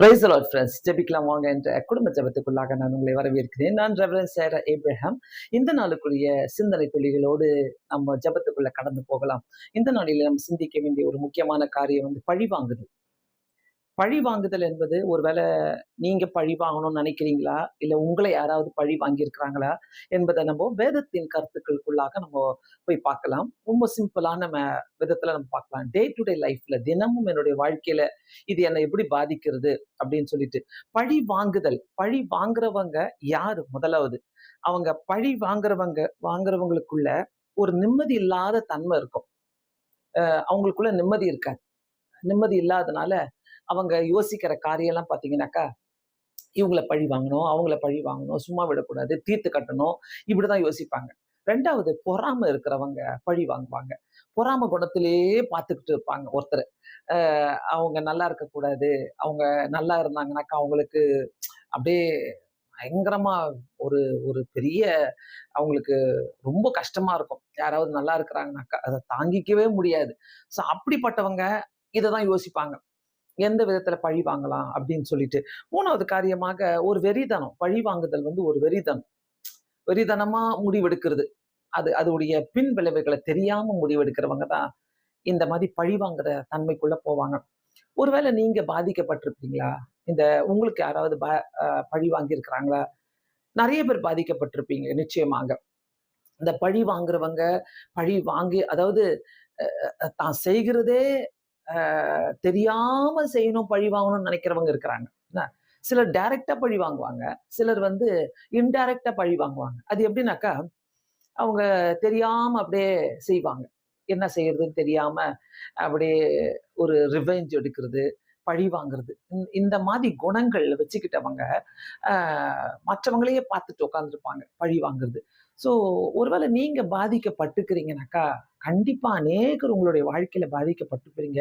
Praise the Lord friends, ஜெபிக்கலாம் வாங்க என்ற குடும்ப ஜெபத்துக்குள்ளாக நான் உங்களை வரவேற்கிறேன். நான் ரெவரண்ட் சேரா ஏப்ரஹாம். இந்த நாளுக்குரிய சிந்தனை துளிகளோடு நம்ம ஜெபத்துக்குள்ள கடந்து போகலாம். இந்த நாளில் நம்ம சிந்திக்க வேண்டிய ஒரு முக்கியமான காரியம் பழிவாங்குதல். பழி வாங்குதல் என்பது ஒருவேளை நீங்க பழி வாங்கணும்னு நினைக்கிறீங்களா, இல்ல உங்களை யாராவது பழி வாங்கியிருக்கிறாங்களா என்பதை நம்ம வேதத்தின் கருத்துக்களுக்குள்ளாக நம்ம போய் பார்க்கலாம். ரொம்ப சிம்பிளான விதத்துல நம்ம பார்க்கலாம். டே டு டே லைஃப்ல தினமும் என்னுடைய வாழ்க்கையில இது என்னை எப்படி பாதிக்கிறது அப்படின்னு சொல்லிட்டு. பழி வாங்குதல், பழி வாங்குறவங்க யாரு? முதலாவது அவங்க பழி வாங்குறவங்களுக்குள்ள ஒரு நிம்மதி இல்லாத தன்மை இருக்கும். அவங்களுக்குள்ள நிம்மதி இருக்காது. நிம்மதி இல்லாதனால அவங்க யோசிக்கிற காரியம்லாம் பார்த்தீங்கன்னாக்கா, இவங்கள பழி வாங்கணும், அவங்கள பழி வாங்கணும், சும்மா விடக்கூடாது, தீர்த்து கட்டணும், இப்படிதான் யோசிப்பாங்க. 2வது பொறாமை இருக்கிறவங்க பழி வாங்குவாங்க. பொறாமை குணத்திலேயே பார்த்துக்கிட்டு இருப்பாங்க ஒருத்தர். அவங்க நல்லா இருக்கக்கூடாது, அவங்க நல்லா இருந்தாங்கனாக்கா அவங்களுக்கு அப்படியே பயங்கரமா ஒரு ஒரு பெரிய அவங்களுக்கு ரொம்ப கஷ்டமா இருக்கும். யாராவது நல்லா இருக்கிறாங்கனாக்கா, அத தாங்கிக்கவே முடியாது. ஸோ அப்படிப்பட்டவங்க இததான் யோசிப்பாங்க. எந்த விதத்துல பழி வாங்கலாம் அப்படின்னு சொல்லிட்டு. 3வது காரியமாக ஒரு வெறித்தனம். பழி வாங்குதல் ஒரு வெறித்தனம். வெறித்தனமா முடிவெடுக்கிறது. அதோடைய பின் விளைவுகளை தெரியாம முடிவெடுக்கிறவங்க தான் இந்த மாதிரி பழி வாங்குற தன்மைக்குள்ள போவாங்க. ஒருவேளை நீங்க பாதிக்கப்பட்டிருப்பீங்களா? இந்த உங்களுக்கு யாராவது பழி வாங்கியிருக்கிறாங்களா? நிறைய பேர் பாதிக்கப்பட்டிருப்பீங்க நிச்சயமாக. இந்த பழி வாங்குறவங்க, பழி வாங்கி அதாவது தான் செய்கிறதே தெரியாம செய்யணும், பழி வாங்கணும்னு நினைக்கிறவங்க இருக்கிறாங்க. என்ன? சிலர் டைரக்டா பழி வாங்குவாங்க. சிலர் இன்டைரக்டா பழி வாங்குவாங்க. அது எப்படின்னாக்கா, அவங்க தெரியாம அப்படியே செய்வாங்க. என்ன செய்யறதுன்னு தெரியாம அப்படியே ஒரு ரிவெஞ்ச் எடுக்கிறது, பழி வாங்குறது. இந்த மாதிரி குணங்கள் வச்சுக்கிட்டவங்க மற்றவங்களையே பார்த்துட்டு உட்காந்துருப்பாங்க, பழி வாங்குறது. ஸோ ஒருவேளை நீங்க பாதிக்கப்பட்டுக்கிறீங்கனாக்கா, கண்டிப்பா அநேகர் உங்களுடைய வாழ்க்கையில பாதிக்கப்பட்டுக்கிறீங்க.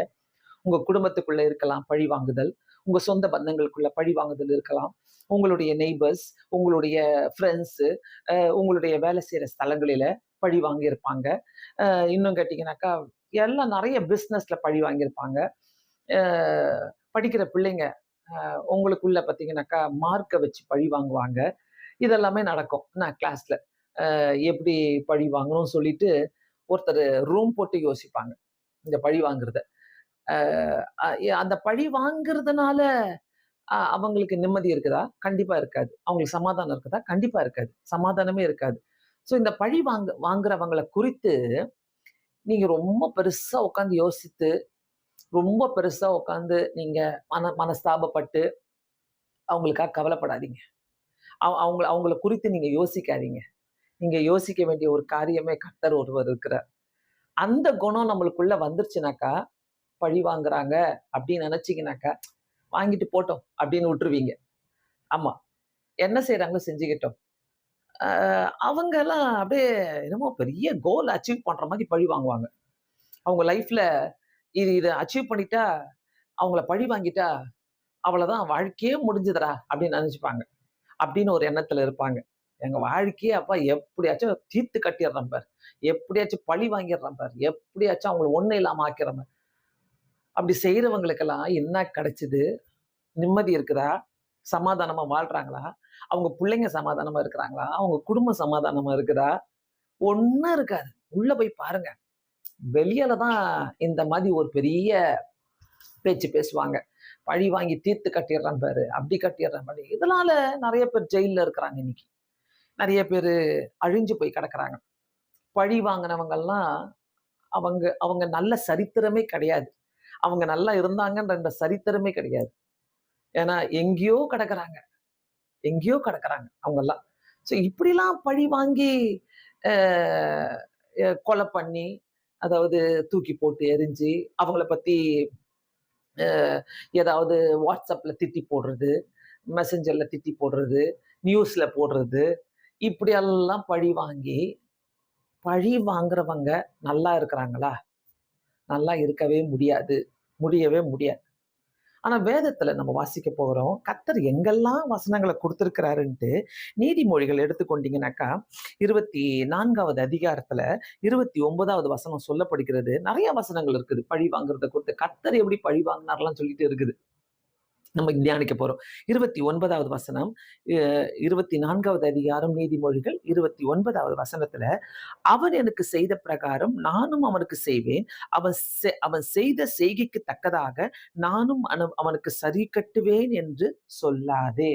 உங்க குடும்பத்துக்குள்ள இருக்கலாம் பழி வாங்குதல். உங்க சொந்த பந்தங்களுக்குள்ள பழி வாங்குதல் இருக்கலாம். உங்களுடைய நெய்பர்ஸ், உங்களுடைய ஃப்ரெண்ட்ஸு, உங்களுடைய வேலை செய்ற ஸ்தலங்களில பழி வாங்கியிருப்பாங்க. இன்னும் கேட்டீங்கன்னாக்கா, எல்லாம் நெறைய பிசினஸ்ல பழி வாங்கியிருப்பாங்க. அ படிக்கிற பிள்ளைங்க உங்களுக்குள்ள பார்த்தீங்கன்னாக்கா, மார்க்க வச்சு பழி வாங்குவாங்க. இதெல்லாமே நடக்கும். கிளாஸ்ல. எப்படி பழி வாங்கணும்னு சொல்லிட்டு ஒருத்தரு ரூம் போட்டு யோசிப்பாங்க. இந்த பழி வாங்குறத. அ அ அந்த பழி வாங்குறதுனால அவங்களுக்கு நிம்மதி இருக்குதா? கண்டிப்பா இருக்காது. அவங்களுக்கு சமாதானம் இருக்குதா? கண்டிப்பா இருக்காது. சமாதானமே இருக்காது. ஸோ இந்த பழி வாங்குறவங்கள குறித்து நீங்க ரொம்ப பெருசா உட்கார்ந்து யோசித்து, ரொம்ப பெருசா உட்கார்ந்து நீங்க மனஸ்தாபப்பட்டு அவங்களுக்காக கவலைப்படாதீங்க. அவங்கள அவங்கள குறித்து நீங்க யோசிக்காதீங்க. நீங்க யோசிக்க வேண்டிய ஒரு காரியமே கர்த்தர் ஒருவர் இருக்கிறார். அந்த குணம் நம்மளுக்குள்ள வந்துருச்சுனாக்கா, பழி வாங்குறாங்க அப்படின்னு நினைச்சீங்கனாக்கா, வாங்கிட்டு போட்டோம் அப்படின்னு விட்டுருவீங்க. ஆமா. என்ன செய்றாங்களோ செஞ்சுக்கட்டும். அ அவங்கலாம் அப்படியே என்னமோ பெரிய கோல் அச்சீவ் பண்ற மாரி பழி வாங்குவாங்க. அவங்க லைஃப்ல இத அச்சீவ் பண்ணிட்டா, அவங்கள பழி வாங்கிட்டா, அவ்வளோதான் வாழ்க்கையே முடிஞ்சுதுடா அப்படின்னு நெனச்சுப்பாங்க. அப்படின்னு ஒரு எண்ணத்துல இருப்பாங்க. எங்க வாழ்க்கையே அப்பா எப்படியாச்சும் தீர்த்து கட்டிர்றேன் பாரு. எப்படியாச்சும் பழி வாங்கிர்றேன் பாரு. எப்படியாச்சும் அவங்கள ஒண்ணும் இல்லாம ஆக்கிர்றேன் பாரு. அப்படி செய்றவங்களுக்கெல்லாம் என்ன கிடைச்சது? நிம்மதி இருக்குதா? சமாதானமா வாழ்றாங்களா? அவங்க புள்ளைங்க சமாதானமா இருக்கிறாங்களா? அவங்க குடும்பம் சமாதானமா இருக்குதா? ஒண்ணும் இருக்காது. உள்ள போய் பாருங்க. வெளியில தான் இந்த மாதிரி ஒரு பெரிய பேச்சு பேசுவாங்க. பழி வாங்கி தீர்த்து கட்டிர்றேன் பாரு. அப்படி கட்டிர்றேன் பாரு. இதனால நெறைய பேர் ஜெயில்ல இருக்கிறாங்க இன்னைக்கு. நெறைய பேரு அழிஞ்சு போய் கிடக்குறாங்க. பழி வாங்குனவங்கலாம் அவங்க அவங்க நல்ல சரித்திரமே கிடையாது. அவங்க நல்லா இருந்தாங்கன்ற சரித்திரமே கிடையாது. ஏன்னா எங்கேயோ கிடக்குறாங்க. எங்கேயோ கிடக்குறாங்க அவங்கலாம். ஸோ இப்படிலாம் பழி வாங்கி அ கொலை பண்ணி, அதாவது தூக்கி போட்டு எரிஞ்சு, அவங்கள பத்தி அ ஏதாவது WhatsAppல திட்டி போடுறது, மெசஞ்சர்ல திட்டி போடுறது, நியூஸ்ல போடுறது, இப்படியெல்லாம் பழி வாங்கி, பழி வாங்குறவங்க நல்லா இருக்கிறாங்களா? நல்லா இருக்கவே முடியாது. முடியவே முடியாது. ஆனா வேதத்துல நம்ம வாசிக்க போகிறோம். கர்த்தர் எங்கெல்லாம் வசனங்கள குடுத்திருக்கிறாருன்ட்டு, நீதிமொழிகள் எடுத்துக்கொண்டீங்கன்னாக்கா, 24வது அதிகாரத்துல 29வது வசனம் சொல்லப்படுகிறது. நெறைய வசனங்கள் இருக்குது. பழி வாங்குறத குறித்து. கர்த்தர் எப்படி பழி வாங்கினார்லாம் சொல்லிட்டு இருக்குது. நம்ம தியானிக்க போறோம். 29வது வசனம், அ 24வது அதிகாரம் நீதிமொழிகள் 29வது வசனத்துல, "அவன் எனக்கு செய்த பிரகாரம் நானும் அவனுக்கு செய்வேன். அவன் செய்த செய்கைக்கு தக்கதாக நானும் அவனுக்கு சரி கட்டுவேன் என்று சொல்லாதே."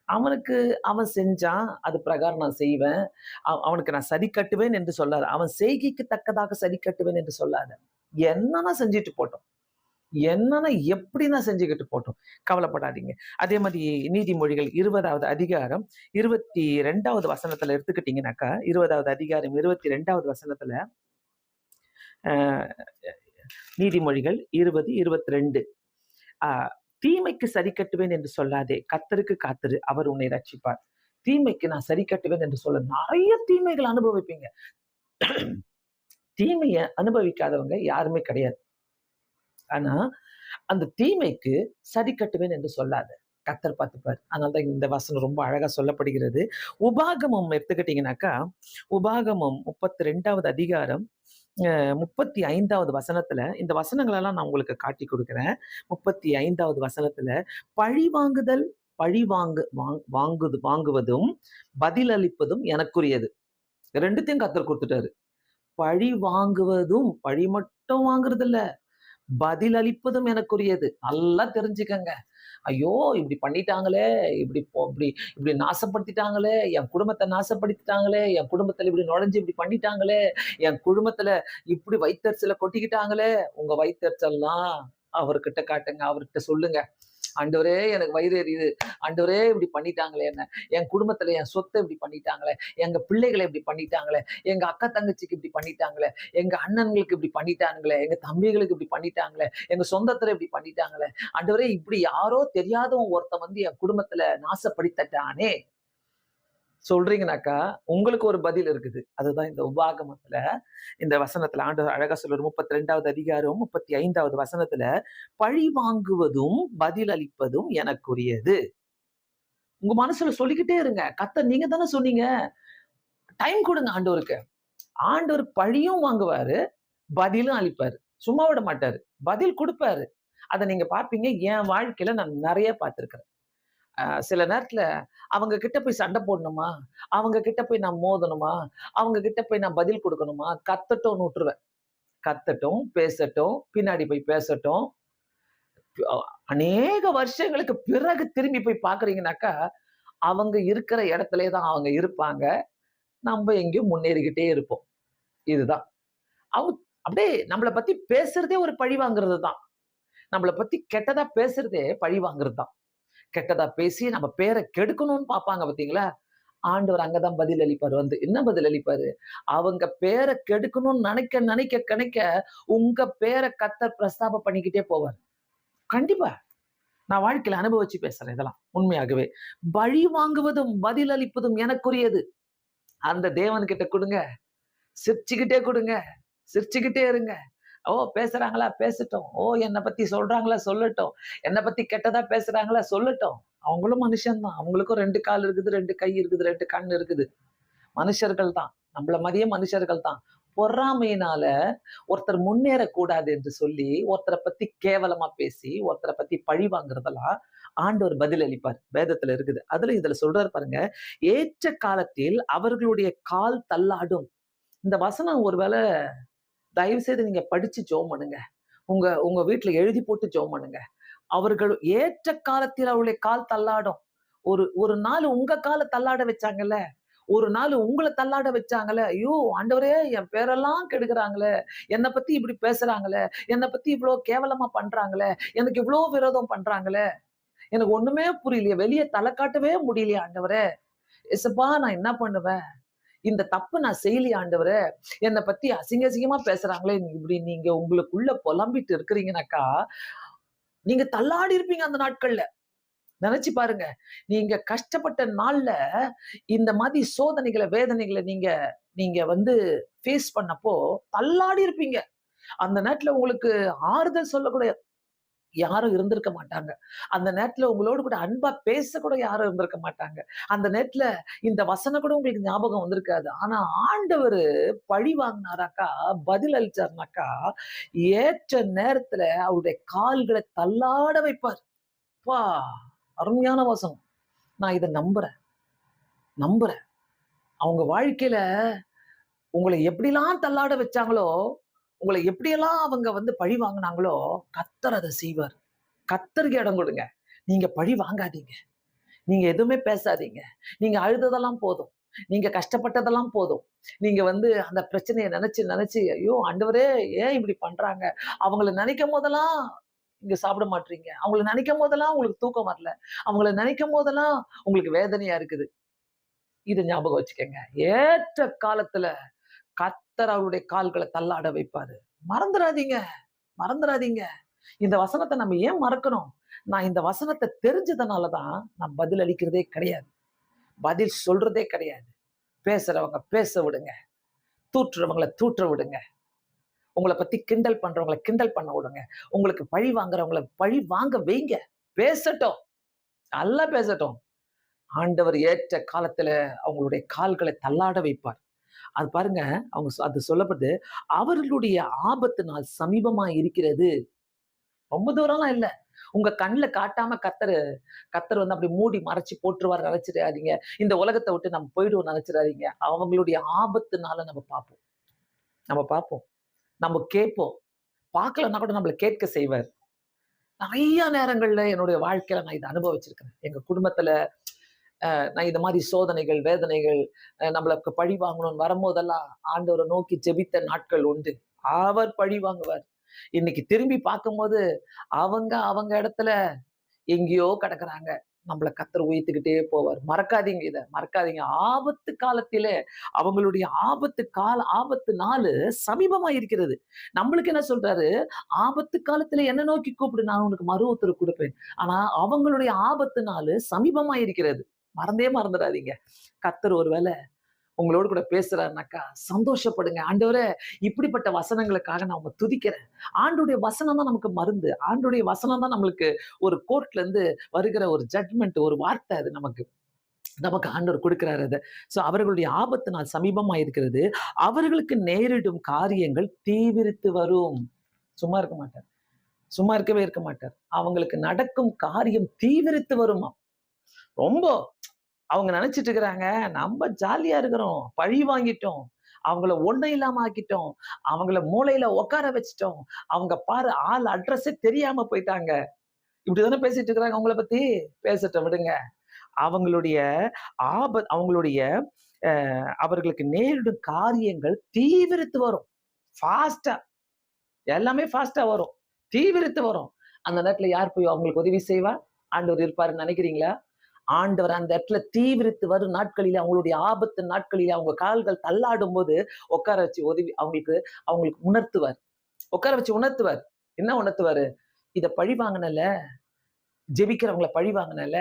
அவனுக்கு அவன் செஞ்சான், அது பிரகாரம் நான் செய்வேன். அவனுக்கு நான் சரி கட்டுவேன் என்று சொல்லாத. அவன் செய்கைக்கு தக்கதாக சரி கட்டுவேன் என்று சொல்லாத. என்னன்னா செஞ்சுட்டு போட்டும். என்னன்னா எப்படின்னா செஞ்சுக்கிட்டு போட்டும். கவலைப்படாதீங்க. அதே மாரி நீதிமொழிகள் 20வது அதிகாரம் 22வது வசனத்துல எடுத்துக்கிட்டீங்கன்னாக்கா, 20வது அதிகாரம் 22வது வசனத்துல, அ நீதிமொழிகள் 20, 22. ஆ "தீமைக்கு சரி கட்டுவேன் என்று சொல்லாதே. கர்த்தருக்கு காத்திரு. அவர் உன்னை ரட்சிப்பார்." தீமைக்கு நான் சரி கட்டுவேன் என்று சொல்ல நெறைய தீமைகள் அனுபவிப்பீங்க. தீமைய அனுபவிக்காதவங்க யாருமே கிடையாது. ஆனா, அந்த தீமைக்கு சரி கட்டுவேன் என்று சொல்லாத. கர்த்தர் பார்த்துப்பார். அதனால தான் இந்த வசனம் ரொம்ப அழகா சொல்லப்படுகிறது. உபாகமம் எடுத்துக்கிட்டீங்கன்னாக்கா, உபாகமம் 32வது அதிகாரம் 35வது வசனத்துல, இந்த வசனங்களெல்லாம் நான் உங்களுக்கு காட்டிக் குடுக்கிறேன். 35வது வசனத்துல, "பழிவாங்குதல், வாங்குவதும், பதிலளிப்பதும் எனக்குரியது." 2த்தையும் கர்த்தர் குடுத்துட்டாரு. பழி வாங்குவதும், பழி மட்டும் வாங்குறது இல்ல. பதிலளிப்பதும் எனக்குரியது. நல்லா தெரிஞ்சுக்கங்க. ஐயோ! இப்படி பண்ணிட்டாங்களே! இப்படி இப்படி நாசப்படுத்திட்டாங்களே! என் குடும்பத்த நாசப்படுத்திட்டாங்களே! என் குடும்பத்துல இப்படி நுழைஞ்சு இப்படி பண்ணிட்டாங்களே! என் குடும்பத்துல இப்படி வயித்தெரிச்சல கொட்டிக்கிட்டாங்களே! உங்க வயித்தெரிச்சல்லாம் அவர்கிட்ட காட்டுங்க. அவர்கிட்ட சொல்லுங்க. ஆண்டவரே எனக்கு வயிறு எரியுது. ஆண்டவரே இப்படி பண்ணிட்டாங்களே என்ன. என் குடும்பத்துல என் சொத்த இப்படி பண்ணிட்டாங்களே. எங்க பிள்ளைகள இப்படி பண்ணிட்டாங்களே. எங்க அக்கா தங்கச்சிக்கு இப்படி பண்ணிட்டாங்களே. எங்க அண்ணன்களுக்கு இப்படி பண்ணிட்டானுங்களே. எங்க தம்பிகளுக்கு இப்படி பண்ணிட்டாங்களே. எங்க சொந்தத்துல இப்படி பண்ணிட்டாங்களே. ஆண்டவரே இப்படி யாரோ தெரியாதவன் ஒருத்தன் வந்து என் குடும்பத்துல நாசப்படுத்திட்டானே. சொல்றீங்கனாக்கா, உங்களுக்கு ஒரு பதில் இருக்குது. அதுதான் இந்த உபாகமத்துல, இந்த வசனத்துல ஆண்டவர் அழகா சொல்றாரு. 32வது அதிகாரம் 35வது வசனத்துல, "பழி வாங்குவதும், பதிலளிப்பதும் எனக்குரியது." உங்க மனசுல சொல்லிக்கிட்டே இருங்க. கர்த்தர் நீங்க தானே சொன்னீங்க. டைம் குடுங்க ஆண்டவருக்கு. ஆண்டவர் பழியும் வாங்குவாரு, பதிலும் அளிப்பாரு. சும்மா விட மாட்டாரு. பதில் குடுப்பாரு. அத நீங்க பார்ப்பீங்க. என் வாழ்க்கையில நான் நெறைய பார்த்திருக்கிறேன். சில நேரத்துல அவங்க கிட்ட போய் சண்டை போடணுமா? அவங்க கிட்ட போய் நான் மோதணுமா? அவங்க கிட்ட போய் நான் பதில் குடுக்கணுமா? கத்தட்டும்னு விட்டுருவேன். கத்தட்டும், பேசட்டும், பின்னாடி போய் பேசட்டும். அ அநேக வருஷங்களுக்கு பிறகு திரும்பி போய் பார்க்குறீங்கனாக்கா, அவங்க இருக்கிற இடத்திலேயே தான் அவங்க இருப்பாங்க. நம்ப எங்கேயோ முன்னேறிக்கிட்டே இருப்போம். இதுதான். அவங்க அப்படியே நம்மள பத்தி பேசுறதே ஒரு பழி வாங்குறது தான். நம்மள பத்தி கெட்டதா பேசுறதே பழி வாங்குறது தான். கெட்டதா பேசி நம்ம பேர கெடுக்கணும்னு பார்ப்பாங்க பார்த்தீங்களா? ஆண்டவர் அங்க தான் பதில் அளிப்பாரு வந்து. என்ன பதில் அளிப்பாரு? அவங்க பேர கெடுக்கணும்னு நினைக்க, உங்க பேர கர்த்தர் பிரஸ்தாபம் பண்ணிக்கிட்டே போவார். கண்டிப்பா. நான் வாழ்க்கையில அனுபவிச்சு பேசுறேன் இதெல்லாம். உண்மையாகவே. பழி வாங்குவதும், பதில் அளிப்பதும் எனக்குரியது. அந்த தேவன்கிட்ட குடுங்க. சிரிச்சுக்கிட்டே குடுங்க. சிரிச்சுக்கிட்டே இருங்க. ஓ! பேசுறாங்களா? பேசட்டும். ஓ! என்ன பத்தி சொல்றாங்களா? சொல்லட்டும். என்ன பத்தி கெட்டதா பேசுறாங்களா? சொல்லட்டும். அவங்களும் மனுஷன் தான். அவங்களுக்கும் 2 கால் இருக்குது, 2 கை இருக்குது, 2 கண் இருக்குது. மனுஷர்கள் தான். நம்மள மாரியே மனுஷர்கள் தான். பொறாமையினால ஒருத்தர் முன்னேறக்கூடாது என்று சொல்லி, ஒருத்தர பத்தி கேவலமா பேசி, ஒருத்தர பத்தி பழி வாங்குறதெல்லாம் ஆண்டவர் பதில் அளிப்பார். வேதத்துல இருக்குது. அதுல இதுல சொல்றாரு பாருங்க, "ஏற்ற காலத்தில் அவர்களுடைய கால் தள்ளாடும்." இந்த வசனம் ஒருவேள தயவு செய்து நீங்க படிச்சு ஜெபம் பண்ணுங்க. உங்க உங்க வீட்ல எழுதி போட்டு ஜெபம் பண்ணுங்க. அவர்கள் ஏற்ற காலத்தில் அவருடைய கால் தள்ளாடும். ஒரு ஒரு நாள் உங்க கால தள்ளாட வச்சாங்கல்ல. ஒரு நாள் உங்கள தள்ளாட வச்சாங்கல்ல. ஐயோ! ஆண்டவரே என் பேரெல்லாம் கெடுக்குறாங்களே! என்ன பத்தி இப்படி பேசுறாங்களே! என்ன பத்தி இவ்ளோ கேவலமா பண்றாங்களே! எனக்கு இவ்ளோ விரோதம் பண்றாங்களே! எனக்கு ஒண்ணுமே புரியலையே! வெளிய தல காட்டவே முடியலையே ஆண்டவரே! ஏசப்பா நான் என்ன பண்ணுவேன்? இந்த தப்பு நான் செய்யலையே ஆண்டவரே! என்ன பத்தி அசிங்கமா பேசுறாங்களே! இப்படி நீங்க உங்களுக்குள்ள புலம்பிட்டு இருக்கிறீங்கனாக்கா, நீங்க தள்ளாடி இருப்பீங்க அந்த நாட்கள்ல. நெனச்சு பாருங்க. நீங்க கஷ்டப்பட்ட நாள்ல, இந்த மாதிரி சோதனைகள, வேதனைகள நீங்க நீங்க வந்து ஃபேஸ் பண்ணப்போ, தள்ளாடி இருப்பீங்க. அந்த நேரத்துல உங்களுக்கு ஆறுதல் சொல்லக்கூட யாரும் இருந்திருக்க மாட்டாங்க. அந்த நேரத்துல உங்களோடு கூட அன்பா பேசக்கூட யாரும் இருந்திருக்க மாட்டாங்க. அந்த நேரத்துல இந்த வசனம் கூட உங்களுக்கு ஞாபகம் வந்திருக்காது. ஆனா ஆண்டவரு பழி வாங்குனாராக்கா, பதில் அளிச்சாருனாக்கா, ஏற்ற நேரத்துல அவருடைய கால்கள தள்ளாட வைப்பார். அப்பா, அருமையான வசனம். நான் இத நம்புறேன், நம்புறேன். அவங்க வாழ்க்கையில உங்கள எப்படிலாம் தள்ளாட வச்சாங்களோ, உங்கள எப்படியெல்லாம் அவங்க பழி வாங்குனாங்களோ, கர்த்தர் அத செய்வார். கர்த்தருக்கு இடம் கொடுங்க. நீங்க பழி வாங்காதீங்க. நீங்க எதுவுமே பேசாதீங்க. நீங்க அழுததெல்லாம் போதும். நீங்க கஷ்டப்பட்டதெல்லாம் போதும். நீங்க அந்த பிரச்சனைய நெனச்சு நெனச்சு, ஐயோ! ஆண்டவரே ஏன் இப்படி பண்றாங்க? அவங்கள நெனைக்கும் போதெல்லாம் நீங்க சாப்பிட மாட்றீங்க. அவங்கள நெனைக்கும் போதெல்லாம் உங்களுக்கு தூக்கம் வரல. அவங்கள நெனைக்கும் போதெல்லாம் உங்களுக்கு வேதனையா இருக்குது. இத ஞாபகம் வச்சுக்கங்க. ஏற்ற காலத்துல கர்த்தர் அவருடைய கால்கள தள்ளாட வைப்பாரு. மறந்துறாதீங்க, மறந்துறாதீங்க. இந்த வசனத்த நம்ம ஏன் மறக்கணும்? நான் இந்த வசனத்த தெரிஞ்சதுனால தான் நான் பதில் அளிக்கிறதே கிடையாது. பதில் சொல்றதே கிடையாது. பேசுறவங்க பேச விடுங்க. தூற்றுறவங்கள தூற்ற விடுங்க. உங்கள பத்தி கிண்டல் பண்றவங்கள கிண்டல் பண்ண விடுங்க. உங்களுக்கு பழி வாங்குறவங்கள பழி வாங்க வைங்க. பேசட்டும். நல்லா பேசட்டும். ஆண்டவர் ஏற்ற காலத்துல அவங்களுடைய கால்கள தள்ளாட வைப்பார். அது பாருங்க, அது சொல்லப்படுது, அவர்களுடைய ஆபத்து நாள் சமீபமா இருக்கிறது. ரொம்ப தூரம்லாம் இல்ல. உங்க கண்ல காட்டாம கர்த்தரு கர்த்தர் அப்படி மூடி மறைச்சு போட்டுருவாரு நெனச்சிடாதீங்க. இந்த உலகத்த விட்டு நம்ம போயிடுவோம் நெனச்சிடாதீங்க. அவங்களுடைய ஆபத்து நாள நம்ம பார்ப்போம். நம்ம பார்ப்போம். நம்ம கேட்போம். பார்க்கலன்னா கூட நம்மள கேட்க செய்வார். நெறைய நேரங்கள்ல என்னுடைய வாழ்க்கையில நான் இத அனுபவிச்சிருக்கிறேன். எங்க குடும்பத்துல நான் இந்த மாரி சோதனைகள், வேதனைகள் நம்மளுக்கு பழி வாங்கணும்னு வரும்போதெல்லாம் ஆண்டவர நோக்கி ஜெபித்த நாட்கள் உண்டு. அவர் பழி வாங்குவார். இன்னைக்கு திரும்பி பார்க்கும்போது, அவங்க இடத்துல எங்கேயோ கிடக்குறாங்க. நம்மள கர்த்தர் உயர்த்திக்கிட்டே போவார். மறக்காதீங்க இத. மறக்காதீங்க. ஆபத்து காலத்திலே அவங்களுடைய ஆபத்து நாளு சமீபமா இருக்கிறது. நம்மளுக்கு என்ன சொல்றாரு? ஆபத்து காலத்தில என்ன நோக்கி கூப்பிடு, நான் உனக்கு மறு உத்தரவு குடுப்பேன். ஆனா அவங்களுடைய ஆபத்து நாளு சமீபமா இருக்கிறது. மறந்தே மறந்துடாதீங்க. கர்த்தர் ஒரு வேள உங்களோடு கூட பேசுறாருனாக்கா, சந்தோஷப்படுங்க. ஆண்டவரே, இப்படிப்பட்ட வசனங்களுக்காக நான் உம்மை துதிக்கிறேன். ஆண்டவருடைய வசனம் தான் நமக்கு மருந்து. ஆண்டவருடைய வசனம் தான் நம்மளுக்கு ஒரு கோர்ட்ல இருந்து வருகிற ஒரு ஜட்ஜ்மென்ட், ஒரு வார்த்தை அது நமக்கு. நமக்கு ஆண்டவர் கொடுக்கிறாரு அத. அவர்களுடைய ஆபத்து நாள் சமீபமா இருக்கிறது. அவர்களுக்கு நேரிடும் காரியங்கள் தீவிரித்து வரும். சும்மா இருக்க மாட்டார். சும்மா இருக்கவே இருக்க மாட்டார். அவங்களுக்கு நடக்கும் காரியம் தீவிரித்து வருமாம். ரொம்ப அவங்க நினைச்சிட்டு இருக்கிறாங்க, நம்ம ஜாலியா இருக்கிறோம். பழி வாங்கிட்டோம். அவங்கள ஒண்ணும் இல்லாம ஆக்கிட்டோம். அவங்கள மூலையில உட்கார வச்சுட்டோம். அவங்க பாரு ஆள் அட்ரஸே தெரியாம போயிட்டாங்க. இப்படிதானே பேசிட்டு இருக்கிறாங்க உங்கள பத்தி. பேசட்டும் விடுங்க. அவங்களுடைய அவங்களுடைய அவர்களுக்கு நேரிடும் காரியங்கள் தீவிரித்து வரும். ஃபாஸ்ட்டா எல்லாமே ஃபாஸ்ட்டா வரும். தீவிரித்து வரும். அந்த நேரத்துல யார் போய் அவங்களுக்கு உதவி செய்வா? ஆண்டவர் இருப்பாருன்னு நினைக்கிறீங்களா? ஆண்டவர் அந்த இடத்துல தீவிரித்து வரும் நாட்களிலே, அவங்களுடைய ஆபத்து நாட்களிலே, அவங்க கால்கள் தள்ளாடும்போது உட்கார வச்சு உதவி அவங்களுக்கு உணர்த்துவார். உட்கார வச்சு உணர்த்துவார். என்ன உணர்த்துவாரு? இத பழி வாங்குனல்ல, ஜெபிக்கிறவங்கள பழி வாங்குனல்ல,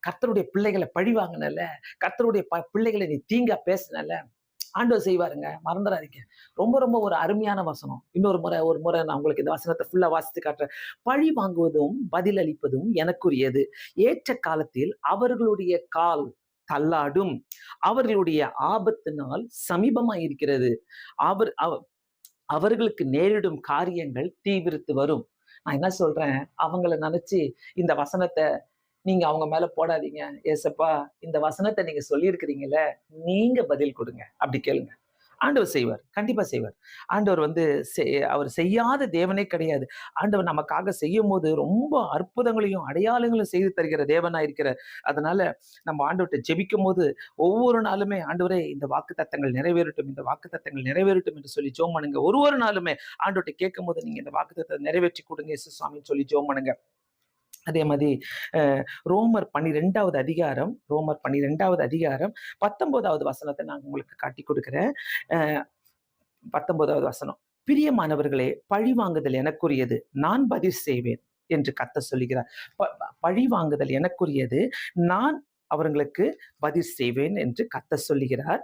கர்த்தருடைய பிள்ளைகள பழி வாங்குனல்ல, கர்த்தருடைய பிள்ளைகள நீ தீங்கா பேசுனல்ல, ஆண்டவர் செய்வாருங்க. மறந்துறாதீங்க. ரொம்ப ரொம்ப ஒரு அருமையான வசனம். ஒரு முறை நான் உங்களுக்கு இந்த வசனத்த ஃபுல்லா வாசித்து காட்டுறேன். பழி வாங்குவதும், பதிலளிப்பதும் எனக்குரியது. ஏற்ற காலத்தில் அவர்களுடைய கால் தள்ளாடும். அவர்களுடைய ஆபத்து நாள் சமீபமாய் இருக்கிறது. அவர் அவ அவர்களுக்கு நேரிடும் காரியங்கள் தீவிரித்து வரும். நான் என்ன சொல்றேன், அவங்கள நெனச்சு இந்த வசனத்த நீங்க அவங்க மேல போடாதீங்க. ஏசப்பா, இந்த வசனத்த நீங்க சொல்லியிருக்கிறீங்கல்ல, நீங்க பதில் குடுங்க. அப்படி கேளுங்க. ஆண்டவர் செய்வார். கண்டிப்பா செய்வார். ஆண்டவர் அவர் செய்யாத தேவனே கிடையாது. ஆண்டவர் நமக்காக செய்யும்போது ரொம்ப அற்புதங்களையும், அடையாளங்களையும் செய்து தருகிற தேவனா இருக்கிறார். அதனால நம்ம ஆண்டவர்ட்ட ஜெபிக்கும்போது ஒவ்வொரு நாளுமே, ஆண்டவரே இந்த வாக்குத்தத்தங்கள் நிறைவேறட்டும், இந்த வாக்குத்தத்தங்கள் நிறைவேறட்டும் என்று சொல்லி ஜெபம் பண்ணுங்க. ஒரு நாளுமே ஆண்டவர்ட்ட கேட்கும்போது, நீங்க இந்த வாக்குத்தத்தத்தை நிறைவேற்றி கொடுங்க இயேசு சுவாமின்னு சொல்லி ஜெபம் பண்ணுங்க. அதே மாதிரி ரோமர் 12வது அதிகாரம் 19வது வசனத்தை நான் உங்களுக்கு காட்டி கொடுக்கிறேன். 19வது வசனம். பிரியமானவர்களே, பழி வாங்குதல் எனக்குரியது, நான் பதில் செய்வேன் என்று கர்த்தர் சொல்லுகிறார். பழி வாங்குதல் எனக்குரியது, நான் அவர்களுக்கு பதில் செய்வேன் என்று கர்த்தர் சொல்லுகிறார்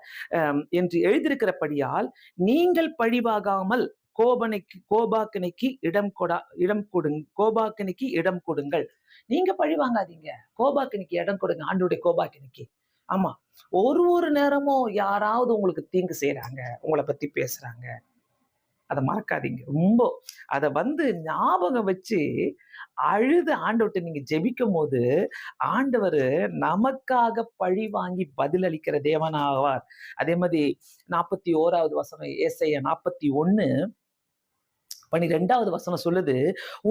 என்று எழுதியிருக்கிறபடியால், நீங்கள் பழிவாகாமல் கோபாக்கினைக்கு இடம் கொடுங்கள். நீங்க பழி வாங்காதீங்க. கோபாக்கினைக்கு இடம் கொடுங்க. ஆண்டவருடைய கோபாக்கினைக்கு. ஆமா. ஒரு நேரமும் யாராவது உங்களுக்கு தீங்கு செய்றாங்க, உங்கள பத்தி பேசுறாங்க. அத மறக்காதீங்க. ரொம்ப அத ஞாபகம் வச்சு அழுது ஆண்டவர்ட்ட நீங்க ஜெபிக்கும்போது, ஆண்டவரு நமக்காக பழி வாங்கி பதிலளிக்கிற தேவனாவார். அதே மாரி 41வது வசனம் ஏசாயா 41 12வது வசனம் சொல்லுது,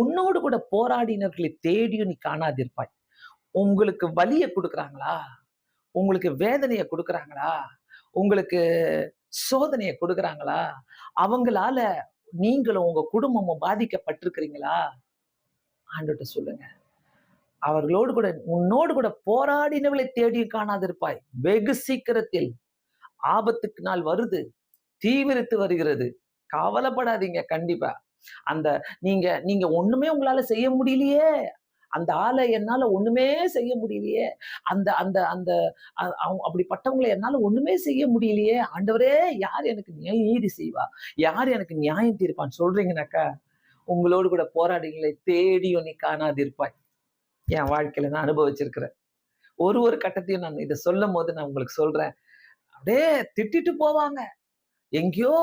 "உன்னோடு கூட போராடினவர்களை தேடியும் நீ காணாதிருப்பாய்." உங்களுக்கு வலிய குடுக்குறாங்களா? உங்களுக்கு வேதனைய குடுக்குறாங்களா? உங்களுக்கு சோதனைய குடுக்குறாங்களா? அவங்களால நீங்களும் உங்க குடும்பமும் பாதிக்கப்பட்டிருக்கிறீங்களா? ஆண்டவர்ட்ட சொல்லுங்க. அவர்களோடு கூட உன்னோடு கூட போராடினவளை தேடியும் காணாதிருப்பாய். வெகு சீக்கிரத்தில் ஆபத்துக்கு நாள் வருது. தீவிரித்து வருகிறது. கவலைப்படாதீங்க கண்டிப்பா. அந்த நீங்க நீங்க ஒண்ணுமே உங்களால செய்ய முடியலையே! அந்த ஆள என்னால ஒண்ணுமே செய்ய முடியலையே! அந்த அந்த அந்த அப்படிப்பட்டவங்கள என்னால ஒண்ணுமே செய்ய முடியலையே! ஆண்டவரே! யார் எனக்கு நீதி செய்வா? யார் எனக்கு நியாயம் தீர்ப்பான்னு சொல்றீங்கனாக்கா, உங்களோடு கூட போராடிகளை தேடியும் நீ காணாதிருப்பாய். என் வாழ்க்கையில நான் அனுபவிச்சிருக்கிறேன். ஒரு ஒரு கட்டத்தையும் நான் இத சொல்லும்போது நான் உங்களுக்கு சொல்றேன். அப்படியே திட்டிட்டு போவாங்க. எங்கேயோ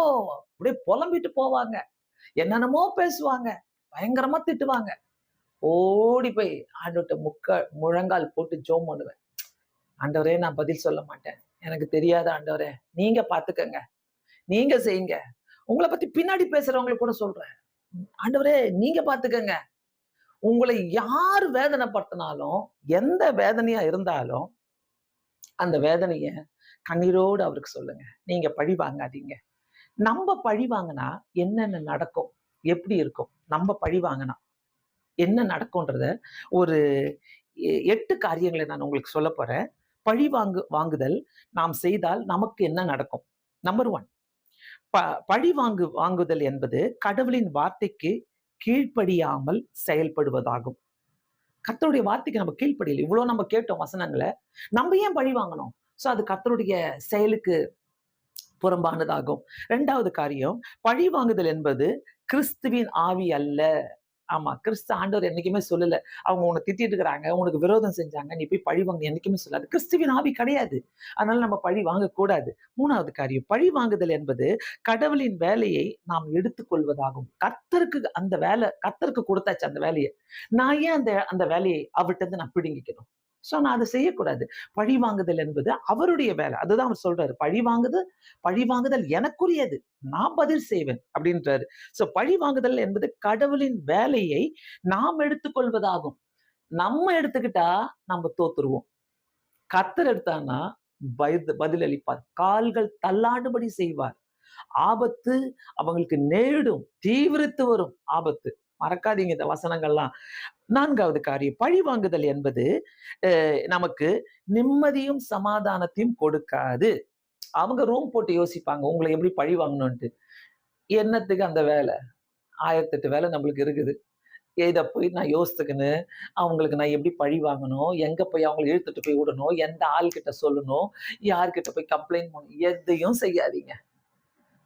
அப்படியே புலம்பிட்டு போவாங்க. என்னென்னமோ பேசுவாங்க. பயங்கரமா திட்டுவாங்க. ஓடி போய் ஆண்டவர்ட்ட முழங்கால் போட்டு ஜெபம் பண்ணுவேன். ஆண்டவரே நான் பதில் சொல்ல மாட்டேன். எனக்கு தெரியாது ஆண்டவரே. நீங்க பார்த்துக்கங்க. நீங்க செய்யுங்க. உங்கள பத்தி பின்னாடி பேசுறவங்களுக்கு கூட சொல்றேன். ஆண்டவரே நீங்க பார்த்துக்கங்க. உங்களை யார் வேதனைப்படுத்தினாலும், எந்த வேதனையா இருந்தாலும், அந்த வேதனைய கண்ணீரோடு அவருக்கு சொல்லுங்க. நீங்க பழி வாங்காதீங்க. நம்ப பழி வாங்குனா என்னென்ன நடக்கும்? எப்படி இருக்கும்? நம்ப பழி வாங்குனா என்ன நடக்கும்ன்றத ஒரு 8 காரியங்கள நான் உங்களுக்கு சொல்லப் போறேன். பழி வாங்குதல் நாம் செய்தால் நமக்கு என்ன நடக்கும்? நம்பர் 1 ப பழி வாங்குதல் என்பது கடவுளின் வார்த்தைக்கு கீழ்ப்படியாமல் செயல்படுவதாகும். கர்த்தருடைய வார்த்தைக்கு நம்ம கீழ்ப்படியல. இவ்ளோ நம்ம கேட்டோம் வசனங்கள. நம்ம ஏன் பழி வாங்கணும்? சோ அது கர்த்தருடைய செயலுக்கு புறம்பானதாகும். 2வது காரியம், பழி வாங்குதல் என்பது கிறிஸ்துவின் ஆவி அல்ல. ஆமா. ஆண்டவர் என்னைக்குமே சொல்லல. அவங்க உன்ன திட்டிட்டு இருக்கிறாங்க, உனக்கு விரோதம் செஞ்சாங்க, நீ போய் பழி வாங்கு என்னைக்குமே சொல்லாது. கிறிஸ்துவின் ஆவி கிடையாது. அதனால நம்ம பழி வாங்கக்கூடாது. 3வது காரியம், பழி வாங்குதல் என்பது கடவுளின் வேலையை நாம் எடுத்துக்கொள்வதாகும். கர்த்தருக்கு குடுத்தாச்சு அந்த வேலைய. நான் ஏன் அந்த அந்த வேலையை அவர்ட்ட இருந்து நான் பிடுங்கிக்கணும்? சோ நான் அத செய்யக்கூடாது. பழி வாங்குதல் என்பது அவருடைய வேலை. அதுதான் அவர் சொல்றாரு. பழி வாங்குதல் எனக்குரியது. நான் பதில் செய்வேன் அப்படின்றாரு. சோ பழி வாங்குதல் என்பது கடவுளின் வேலையை நாம் எடுத்துக்கொள்வதாகும். நம்ம எடுத்துக்கிட்டா நம்ம தோத்துருவோம். கர்த்தர் எடுத்தான்னா பதிலளிப்பார். கால்கள் தள்ளாடும்படி செய்வார். ஆபத்து அவங்களுக்கு நேரிடும். தீவிரித்து வரும் ஆபத்து. மறக்காதீங்க இந்த வசனங்கள்லாம். 4வது காரியம், பழி வாங்குதல் என்பது நமக்கு நிம்மதியும் சமாதானத்தையும் கொடுக்காது. அவங்க ரூம் போட்டு யோசிப்பாங்க. உங்கள எப்படி பழி வாங்கணும்ன்ட்டு. என்னத்துக்கு அந்த வேலை? 1008 வேலை நம்மளுக்கு இருக்குது. இத போய் நான் யோசித்துக்கின்னு, அவங்களுக்கு நான் எப்படி பழி வாங்கணும்? எங்க போய் அவங்கள இழுத்துட்டு போய் விடணும்? எந்த ஆள்கிட்ட சொல்லணும்? யார்கிட்ட போய் கம்ப்ளைண்ட் பண்ணணும்? எதையும் செய்யாதீங்க.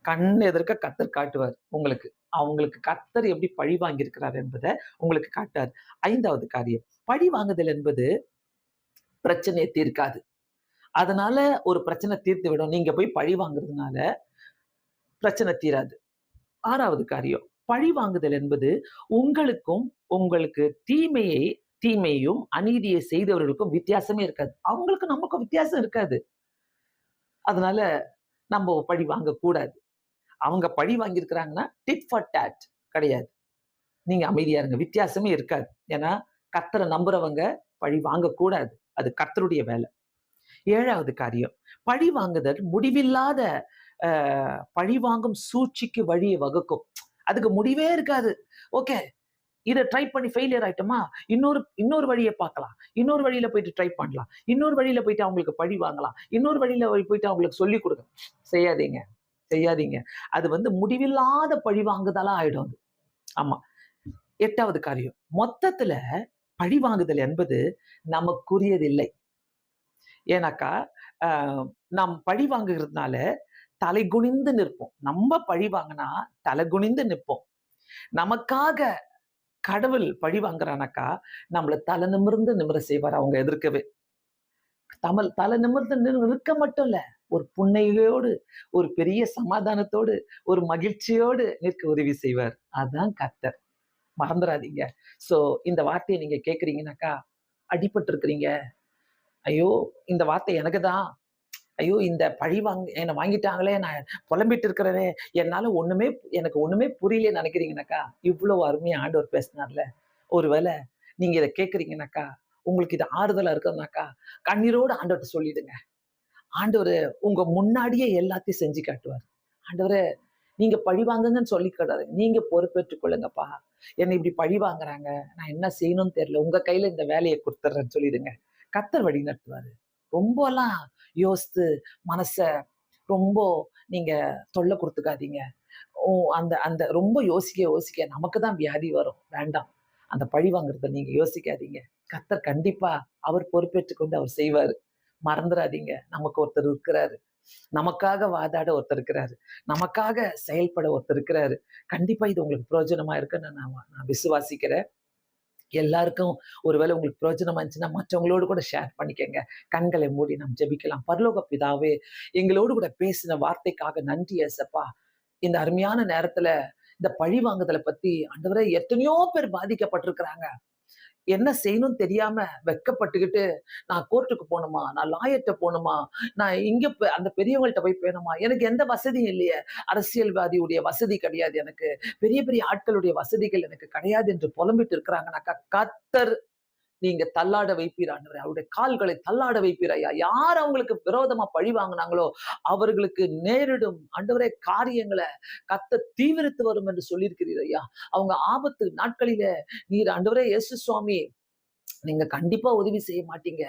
கண் எதிர்க்க கர்த்தர் காட்டுவார் உங்களுக்கு. அவங்களுக்கு கர்த்தர் எப்படி பழி வாங்கியிருக்கிறார் என்பத உங்களுக்கு காட்டுவார். 5வது காரியம், பழி வாங்குதல் என்பது பிரச்சனைய தீர்க்காது. அதனால ஒரு பிரச்சனை தீர்த்து விடும். நீங்க போய் பழி வாங்குறதுனால பிரச்சனை தீராது. 6வது காரியம், பழி வாங்குதல் என்பது உங்களுக்கும் உங்களுக்கு தீமையையும் அநீதியை செய்தவர்களுக்கும் வித்தியாசமே இருக்காது. அவங்களுக்கும் நமக்கும் வித்தியாசம் இருக்காது. அதனால நம்ம பழி வாங்கக்கூடாது. அவங்க பழி வாங்கியிருக்கிறாங்கன்னா டிட் ஃபார் டாட் கிடையாது. நீங்க அமைதியா இருங்க. வித்தியாசமே இருக்காது. ஏன்னா கர்த்தரை நம்புறவங்க பழி வாங்கக்கூடாது. அது கர்த்தருடைய வேலை. 7வது காரியம், பழி வாங்குதல் முடிவில்லாத பழி வாங்கும் சூழ்ச்சிக்கு வழியை வகுக்கும். அதுக்கு முடிவே இருக்காது. ஓகே, இத ட்ரை பண்ணி ஃபெயிலியர் ஆயிட்டோமா, இன்னொரு வழிய பார்க்கலாம். இன்னொரு வழியில போயிட்டு ட்ரை பண்ணலாம். இன்னொரு வழியில போயிட்டு அவங்களுக்கு பழி வாங்கலாம். இன்னொரு வழியில போயிட்டு அவங்களுக்கு சொல்லிக் கொடுங்க. செய்யாதீங்க, செய்யாதீங்க. அது முடிவில்லாத பழி வாங்குதலா ஆயிடும் அது. ஆமா. 8வது காரியம், மொத்தத்துல பழி வாங்குதல் என்பது நமக்குரியதில்லை. ஏன்னாக்கா, அ நாம் பழி வாங்குகிறதுனால தலை குனிந்து நிற்போம். நம்ம பழி வாங்குனா தலை குனிந்து நிற்போம். நமக்காக கடவுள் பழி வாங்குறானாக்கா, நம்மள தலை நிமிர்ந்து நிமிர செய்வார் அவங்க எதிர்க்கவே. தலை நிமிர்ந்து நிற்க மட்டும் இல்ல, ஒரு புன்னகையோடு, ஒரு பெரிய சமாதானத்தோடு, ஒரு மகிழ்ச்சியோடு நிற்க உதவி செய்வார். அதான் கர்த்தர். மறந்துறாதீங்க. சோ இந்த வார்த்தைய நீங்க கேட்கிறீங்கனாக்கா, அடிபட்டுருக்கிறீங்க. ஐயோ! இந்த வார்த்தை எனக்கு தான். ஐயோ! இந்த பழி என்ன வாங்கிட்டாங்களே! நான் புலம்பிட்டு இருக்கிறேனே! எனக்கு ஒண்ணுமே புரியலையேன்னு நெனைக்கிறீங்கனாக்கா, இவ்வளவு அருமையா ஆண்டவர் பேசினார்ல. ஒருவேள நீங்க இத கேட்கிறீங்கனாக்கா, உங்களுக்கு இது ஆறுதலா இருக்குதுனாக்கா, கண்ணீரோட ஆண்டவர்ட்ட சொல்லிடுங்க. ஆண்டவரு உங்க முன்னாடியே எல்லாத்தையும் செஞ்சு காட்டுவாரு. ஆண்டவரே, நீங்க பழி வாங்குங்கன்னு சொல்லிக்கூடாதுங்க. நீங்க பொறுப்பேற்றுக் கொள்ளுங்கப்பா. என்னை இப்படி பழி வாங்குறாங்க. நான் என்ன செய்யணும்னு தெரியல. உங்க கையில இந்த வேலைய குடுத்துர்றேன்னு சொல்லிடுங்க. கர்த்தர் வழி நடத்துவாரு. ரொம்பலாம் யோசித்து மனச ரொம்ப நீங்க தொல்ல குடுத்துக்காதீங்க. ஓ அந்த அந்த ரொம்ப யோசிக்க நமக்கு தான் வியாதி வரும். வேண்டாம். அந்த பழி வாங்குறத நீங்க யோசிக்காதீங்க. கர்த்தர் கண்டிப்பா அவர் பொறுப்பேற்றுக் கொண்டு அவர் செய்வாரு. மறந்துறாதீங்க. நமக்கு ஒருத்தர் இருக்கிறாரு. நமக்காக வாதாட ஒருத்தர் இருக்கிறாரு. நமக்காக செயல்பட ஒருத்தர் இருக்கிறாரு. கண்டிப்பா இது உங்களுக்கு பிரயோஜனமா இருக்குன்னு நான் விசுவாசிக்கிறேன். எல்லாருக்கும் ஒருவேளை உங்களுக்கு பிரயோஜனமா இருந்துச்சுன்னா, மற்றவங்களோடு கூட ஷேர் பண்ணிக்கங்க. கண்களை மூடி நாம் ஜெபிக்கலாம். பரலோக பிதாவே, எங்களோடு கூட பேசின வார்த்தைக்காக நன்றி ஏசப்பா. இந்த அருமையான நேரத்துல இந்த பழி வாங்குதல பத்தி ஆண்டவரே எத்தனையோ பேர் பாதிக்கப்பட்டிருக்கிறாங்க. என்ன செய்யணும்னு தெரியாம வெட்கப்பட்டுக்கிட்டு, நான் கோர்ட்டுக்கு போணுமா? நான் லாயர்ட்ட போணுமா? நான் அந்த பெரியவங்கள்ட்ட போய் பேணணுமா? எனக்கு எந்த வசதியும் இல்லையே. அரசியல்வாதியுடைய வசதி கிடையாது எனக்கு. பெரிய பெரிய ஆட்களுடைய வசதிகள் எனக்கு கிடையாது என்று புலம்பிட்டு இருக்கிறாங்கனாக்கா, கர்த்தர் நீங்க தள்ளாட வைப்பீர் ஆண்டவரே. அவருடைய கால்களை தள்ளாட வைப்பீர் ஐயா. யார் அவங்களுக்கு விரோதமா பழி வாங்குனாங்களோ, அவர்களுக்கு நேரிடும் ஆண்டவரே காரியங்கள கர்த்தர் தீவிரித்து வரும் என்று சொல்லியிருக்கிறீர் ஐயா. அவங்க ஆபத்து நாட்களிலே நீர் ஆண்டவரே இயேசு சுவாமி, நீங்க கண்டிப்பா உதவி செய்ய மாட்டீங்க.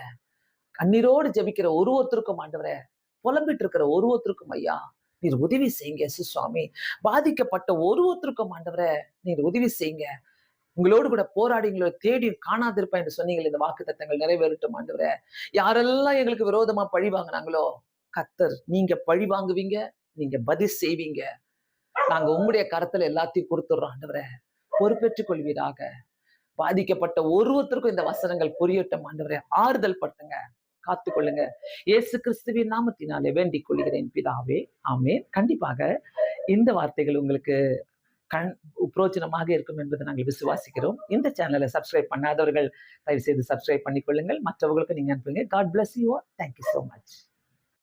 கண்ணீரோடு ஜெபிக்கிற ஒருத்தருக்கும் ஆண்டவரே, புலம்பிட்டு இருக்கிற ஒருத்தருக்கும் ஐயா, நீர் உதவி செய்யுங்க இயேசு சுவாமி. பாதிக்கப்பட்ட ஒருத்தருக்கும் ஆண்டவரே, நீர் உதவி செய்யுங்க. உங்களோடு கூட போராடி எங்களை தேடி காணாதிருப்பேன் என்று சொன்னீங்களே, இந்த வாக்குத்தத்தங்கள் நிறைவேறட்டும் ஆண்டவரே. யாரெல்லாம் எங்களுக்கு விரோதமா பழி வாங்குனாங்களோ, கர்த்தர் நீங்க பழி வாங்குவீங்க, நீங்க பதில் செய்வீங்க. நாங்க உம்முடைய கரத்துல எல்லாத்தையும் குடுத்துடுறோம் ஆண்டவரே. பொறுப்பேற்றுக் கொள்வீராக. பாதிக்கப்பட்ட ஒருத்தருக்கும் இந்த வசனங்கள் புரியட்டும் ஆண்டவரே. ஆறுதல் படுத்துங்க. காத்துக்கொள்ளுங்க. இயேசு கிறிஸ்துவின் நாமத்தினாலே வேண்டிக் கொள்கிறேன் பிதாவே. ஆமென். கண்டிப்பாக இந்த வார்த்தைகள் உங்களுக்கு கண் புரோஜனமாக இருக்கும் என்பதை நாங்கள் விசுவாசிக்கிறோம். இந்த சேனலை சப்ஸ்கிரைப் பண்ணாதவர்கள் தயவு செய்து சப்ஸ்கிரைப் பண்ணிக்கொள்ளுங்கள். மற்றவர்களுக்கு நீங்க அனுப்புங்க. God bless you all. Thank you so much.